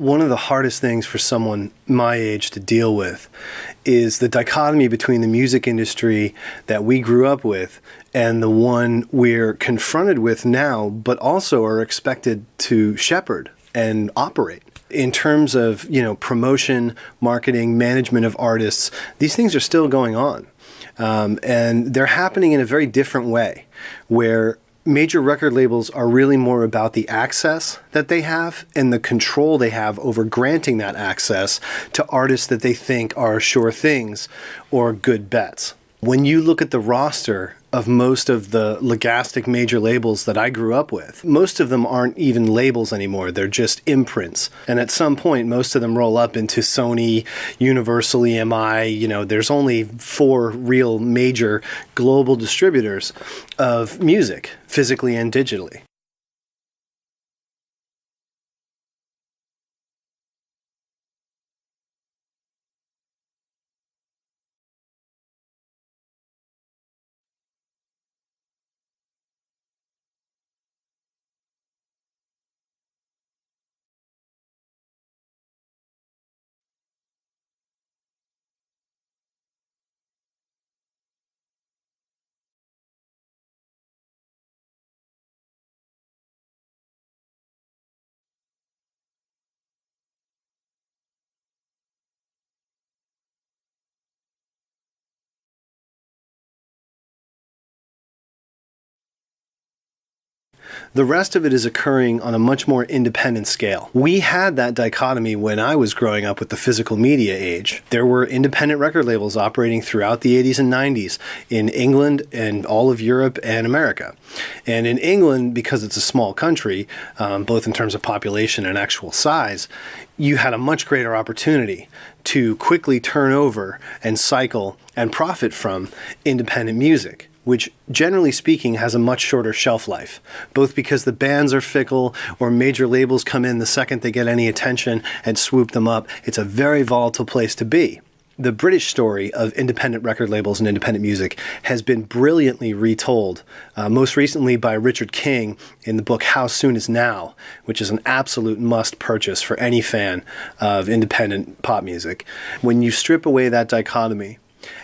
one of the hardest things for someone my age to deal with is the dichotomy between the music industry that we grew up with and the one we're confronted with now, but also are expected to shepherd and operate. In terms of, promotion, marketing, management of artists, these things are still going on. And they're happening in a very different way, where major record labels are really more about the access that they have and the control they have over granting that access to artists that they think are sure things or good bets. When you look at the roster of most of the legastic major labels that I grew up with, most of them aren't even labels anymore. They're just imprints. And at some point, most of them roll up into Sony, Universal, EMI. There's only 4 real major global distributors of music, physically and digitally. The rest of it is occurring on a much more independent scale. We had that dichotomy when I was growing up with the physical media age. There were independent record labels operating throughout the 80s and 90s in England and all of Europe and America. And in England, because it's a small country, both in terms of population and actual size, you had a much greater opportunity to quickly turn over and cycle and profit from independent music, which generally speaking has a much shorter shelf life, both because the bands are fickle or major labels come in the second they get any attention and swoop them up. It's a very volatile place to be. The British story of independent record labels and independent music has been brilliantly retold, most recently by Richard King in the book How Soon Is Now, which is an absolute must purchase for any fan of independent pop music. When you strip away that dichotomy,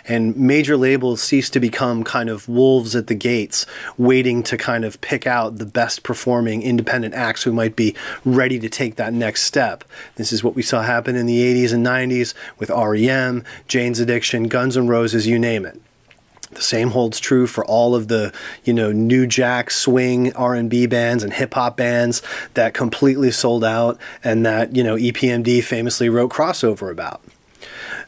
and major labels cease to become kind of wolves at the gates, waiting to kind of pick out the best performing independent acts who might be ready to take that next step. This is what we saw happen in the 80s and 90s with REM, Jane's Addiction, Guns N' Roses, you name it. The same holds true for all of the, new jack, swing, R&B bands and hip-hop bands that completely sold out and that, EPMD famously wrote Crossover about.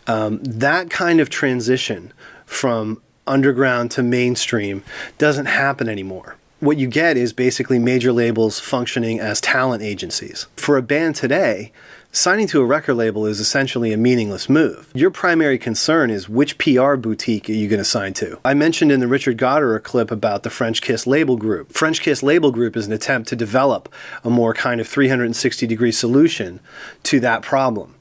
That kind of transition from underground to mainstream doesn't happen anymore. What you get is basically major labels functioning as talent agencies. For a band today, signing to a record label is essentially a meaningless move. Your primary concern is which PR boutique are you going to sign to. I mentioned in the Richard Goddard clip about the French Kiss Label Group. French Kiss Label Group is an attempt to develop a more kind of 360-degree solution to that problem.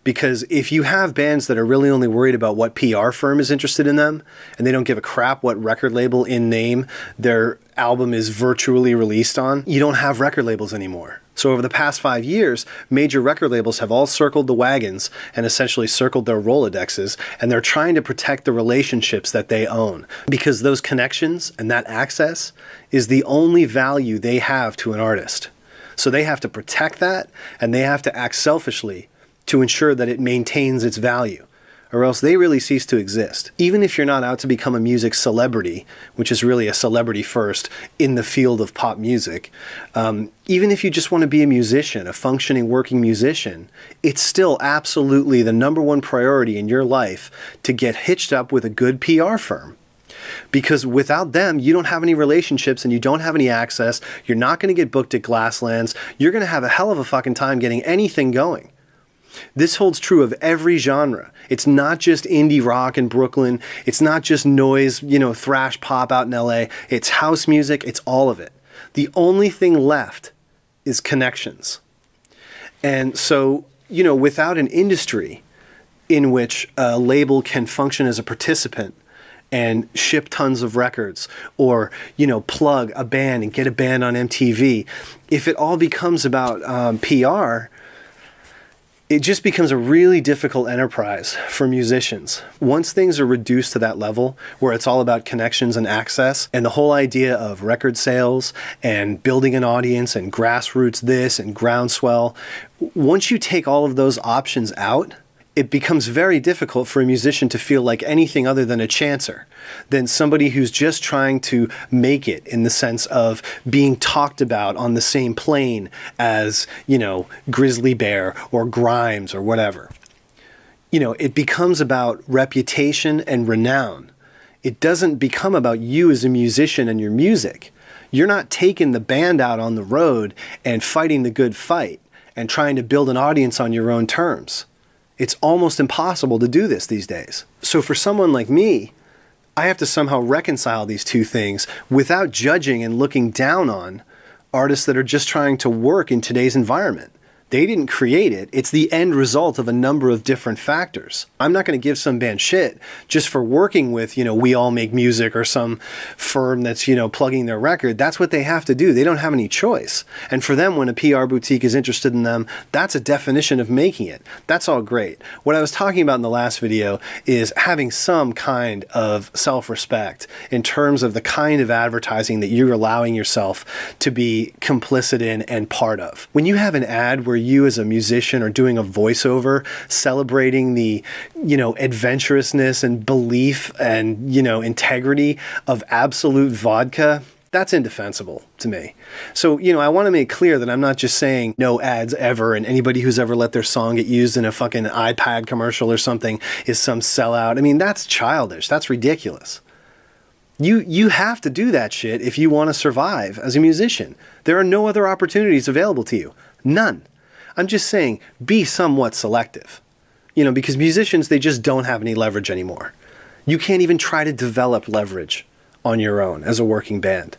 Because if you have bands that are really only worried about what PR firm is interested in them, and they don't give a crap what record label in name their album is virtually released on, you don't have record labels anymore. So over the past 5 years, major record labels have all circled the wagons and essentially circled their Rolodexes, and they're trying to protect the relationships that they own. Because those connections and that access is the only value they have to an artist. So they have to protect that, and they have to act selfishly to ensure that it maintains its value, or else they really cease to exist. Even if you're not out to become a music celebrity, which is really a celebrity first in the field of pop music, even if you just want to be a musician, a functioning working musician, it's still absolutely the number one priority in your life to get hitched up with a good PR firm. Because without them, you don't have any relationships and you don't have any access. You're not going to get booked at Glasslands. You're going to have a hell of a fucking time getting anything going. This holds true of every genre. It's not just indie rock in Brooklyn. It's not just noise, thrash pop out in LA. It's house music. It's all of it. The only thing left is connections. And so, without an industry in which a label can function as a participant and ship tons of records or, plug a band and get a band on MTV, if it all becomes about PR, it just becomes a really difficult enterprise for musicians. Once things are reduced to that level where it's all about connections and access, and the whole idea of record sales and building an audience and grassroots this and groundswell, once you take all of those options out, it becomes very difficult for a musician to feel like anything other than a chancer, than somebody who's just trying to make it in the sense of being talked about on the same plane as, you know, Grizzly Bear or Grimes or whatever. You know, it becomes about reputation and renown. It doesn't become about you as a musician and your music. You're not taking the band out on the road and fighting the good fight and trying to build an audience on your own terms. It's almost impossible to do this these days. So for someone like me, I have to somehow reconcile these two things without judging and looking down on artists that are just trying to work in today's environment. They didn't create it. It's the end result of a number of different factors. I'm not going to give some band shit just for working with, you know, We All Make Music or some firm that's, you know, plugging their record. That's what they have to do. They don't have any choice. And for them, when a PR boutique is interested in them, that's a definition of making it. That's all great. What I was talking about in the last video is having some kind of self-respect in terms of the kind of advertising that you're allowing yourself to be complicit in and part of. When you have an ad where you as a musician are doing a voiceover celebrating the, you know, adventurousness and belief and, you know, integrity of Absolute Vodka, that's indefensible to me. So, you know, I want to make clear that I'm not just saying no ads ever, and anybody who's ever let their song get used in a fucking iPad commercial or something is some sellout. I mean, that's childish. That's ridiculous. You have to do that shit if you want to survive as a musician. There are no other opportunities available to you. None. I'm just saying, be somewhat selective. You know, because musicians, they just don't have any leverage anymore. You can't even try to develop leverage on your own as a working band.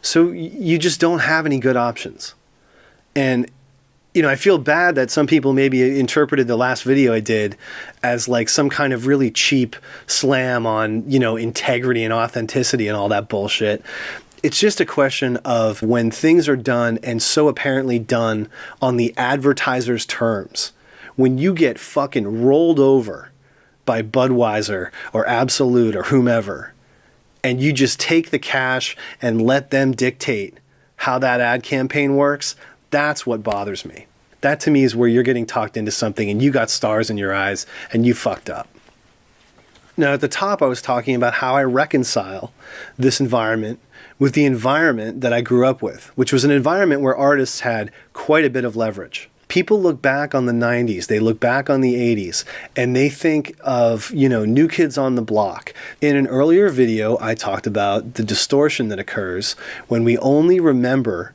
So you just don't have any good options. And, you know, I feel bad that some people maybe interpreted the last video I did as like some kind of really cheap slam on, you know, integrity and authenticity and all that bullshit. It's just a question of when things are done and so apparently done on the advertiser's terms, when you get fucking rolled over by Budweiser or Absolute or whomever, and you just take the cash and let them dictate how that ad campaign works, that's what bothers me. That to me is where you're getting talked into something and you got stars in your eyes and you fucked up. Now at the top I was talking about how I reconcile this environment with the environment that I grew up with, which was an environment where artists had quite a bit of leverage. People look back on the 90s, they look back on the 80s, and they think of, you know, New Kids on the Block. In an earlier video, I talked about the distortion that occurs when we only remember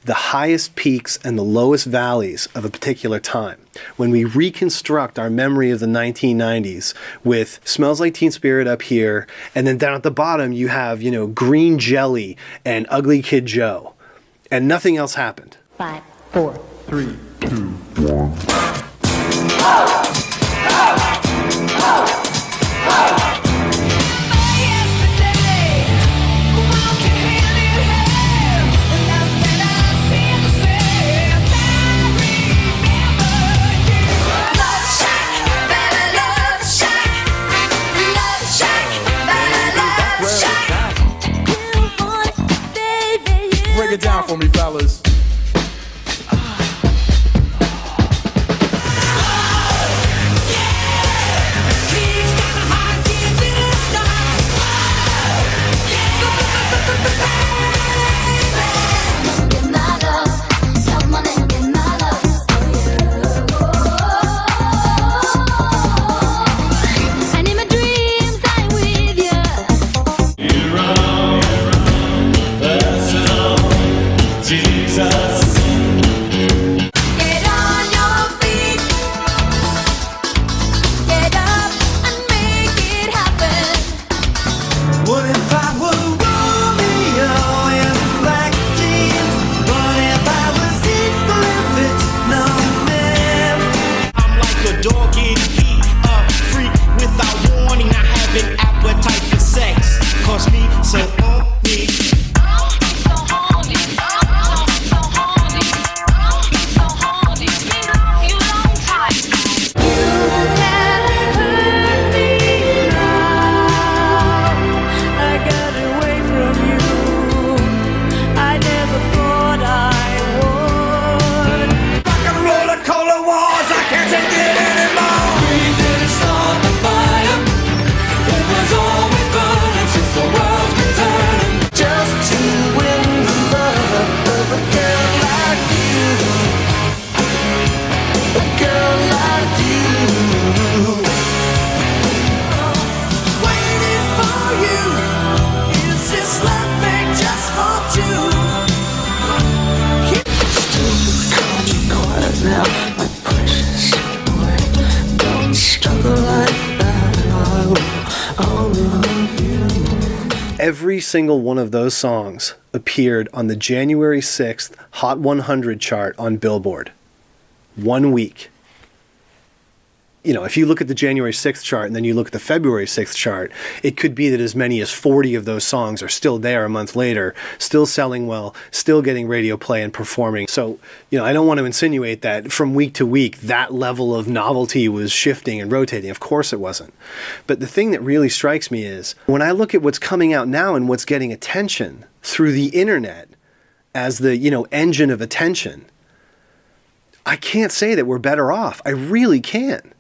the highest peaks and the lowest valleys of a particular time. When we reconstruct our memory of the 1990s with Smells Like Teen Spirit up here, and then down at the bottom you have, you know, Green Jelly and Ugly Kid Joe, and nothing else happened. 5, 4, 3, 2, 1. Break it down for me, fellas. Jesus. Every single one of those songs appeared on the January 6th Hot 100 chart on Billboard. 1 week. You know, if you look at the January 6th chart and then you look at the February 6th chart, it could be that as many as 40 of those songs are still there a month later, still selling well, still getting radio play and performing. So, you know, I don't want to insinuate that from week to week that level of novelty was shifting and rotating. Of course it wasn't. But the thing that really strikes me is when I look at what's coming out now and what's getting attention through the internet as the, you know, engine of attention, I can't say that we're better off. I really can't.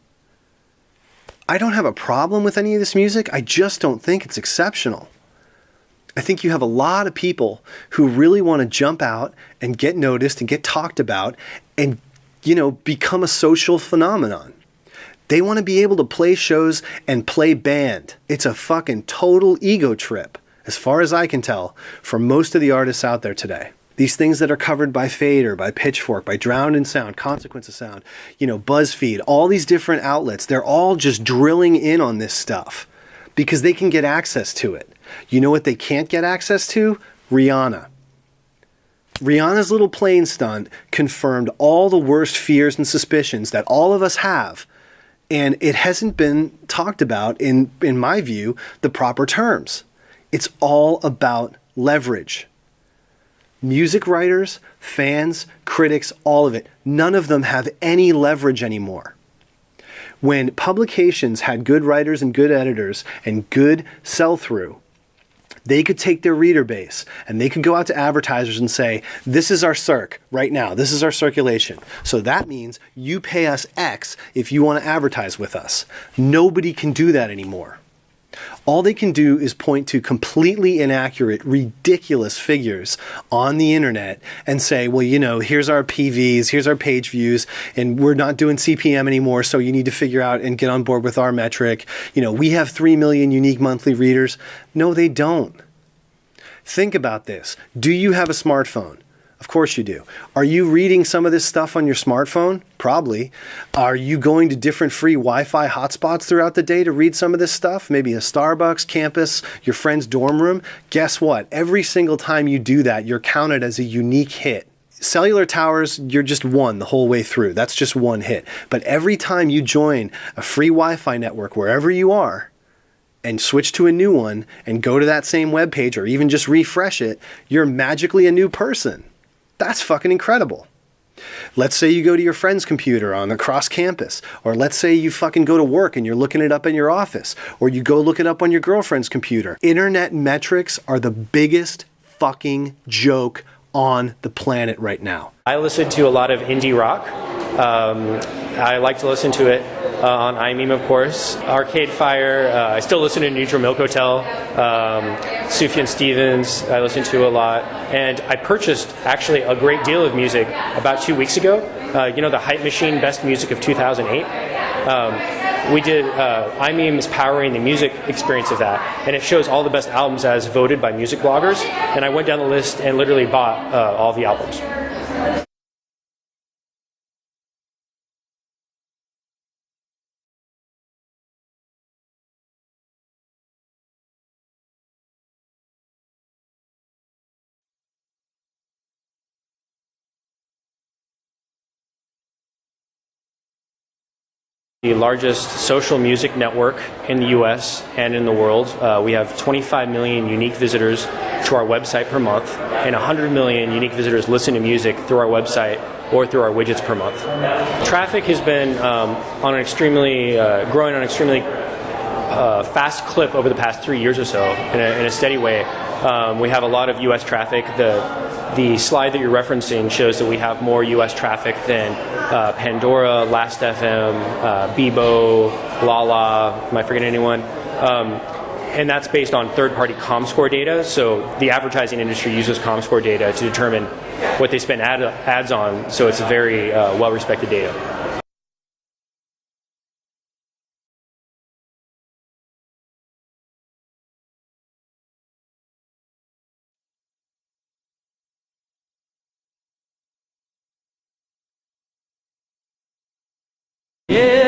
I don't have a problem with any of this music. I just don't think it's exceptional. I think you have a lot of people who really want to jump out and get noticed and get talked about and, you know, become a social phenomenon. They want to be able to play shows and play band. It's a fucking total ego trip, as far as I can tell, for most of the artists out there today. These things that are covered by Fader, by Pitchfork, by Drowned in Sound, Consequence of Sound, you know, BuzzFeed, all these different outlets, they're all just drilling in on this stuff because they can get access to it. You know what they can't get access to? Rihanna. Rihanna's little plane stunt confirmed all the worst fears and suspicions that all of us have, and it hasn't been talked about in my view, the proper terms. It's all about leverage. Music writers, fans, critics, all of it, none of them have any leverage anymore. When publications had good writers and good editors and good sell-through, they could take their reader base and they could go out to advertisers and say, this is our circ right now, this is our circulation. So that means you pay us X if you want to advertise with us. Nobody can do that anymore. All they can do is point to completely inaccurate, ridiculous figures on the internet and say, well, you know, here's our PVs, here's our page views, and we're not doing CPM anymore, so you need to figure out and get on board with our metric. You know, we have 3 million unique monthly readers. No, they don't. Think about this. Do you have a smartphone? Of course you do. Are you reading some of this stuff on your smartphone? Probably. Are you going to different free Wi-Fi hotspots throughout the day to read some of this stuff? Maybe a Starbucks, campus, your friend's dorm room? Guess what? Every single time you do that, you're counted as a unique hit. Cellular towers, you're just one the whole way through. That's just one hit. But every time you join a free Wi-Fi network, wherever you are, and switch to a new one and go to that same webpage or even just refresh it, you're magically a new person. That's fucking incredible. Let's say you go to your friend's computer on across campus, or let's say you fucking go to work and you're looking it up in your office, or you go look it up on your girlfriend's computer. Internet metrics are the biggest fucking joke on the planet right now. I listen to a lot of indie rock. I like to listen to it on IMEM, of course. Arcade Fire, I still listen to Neutral Milk Hotel. Sufjan Stevens, I listen to a lot. And I purchased actually a great deal of music about 2 weeks ago. You know, the Hype Machine Best Music of 2008. We did IMEM is powering the music experience of that, and it shows all the best albums as voted by music bloggers. And I went down the list and literally bought all the albums. The largest social music network in the US and in the world. We have 25 million unique visitors to our website per month, and 100 million unique visitors listen to music through our website or through our widgets per month. Traffic has been on an extremely growing on an extremely fast clip over the past 3 years or so in a steady way. We have a lot of US traffic. The slide that you're referencing shows that we have more US traffic than Pandora, Last.fm, Bebo, Lala, am I forgetting anyone? And that's based on third-party ComScore data. So the advertising industry uses ComScore data to determine what they spend ads on. So it's very well-respected data. Yeah.